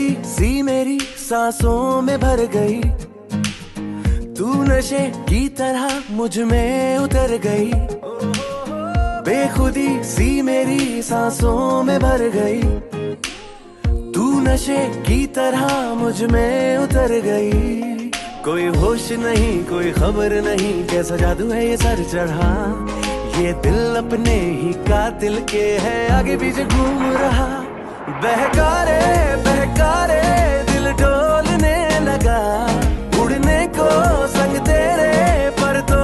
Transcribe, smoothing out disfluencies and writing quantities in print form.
बेखुदी सी मेरी सांसों में भर गई, तू नशे की तरह मुझ में उतर गई। बेखुदी सी मेरी सांसों में भर गई, तू नशे की तरह मुझ में उतर गई। कोई होश नहीं कोई खबर नहीं, कैसा जादू है ये सर चढ़ा। ये दिल अपने ही कातिल के है आगे पीछे घूम रहा। बहकारे बहकारे दिल डोलने लगा, उड़ने को संग तेरे पर तो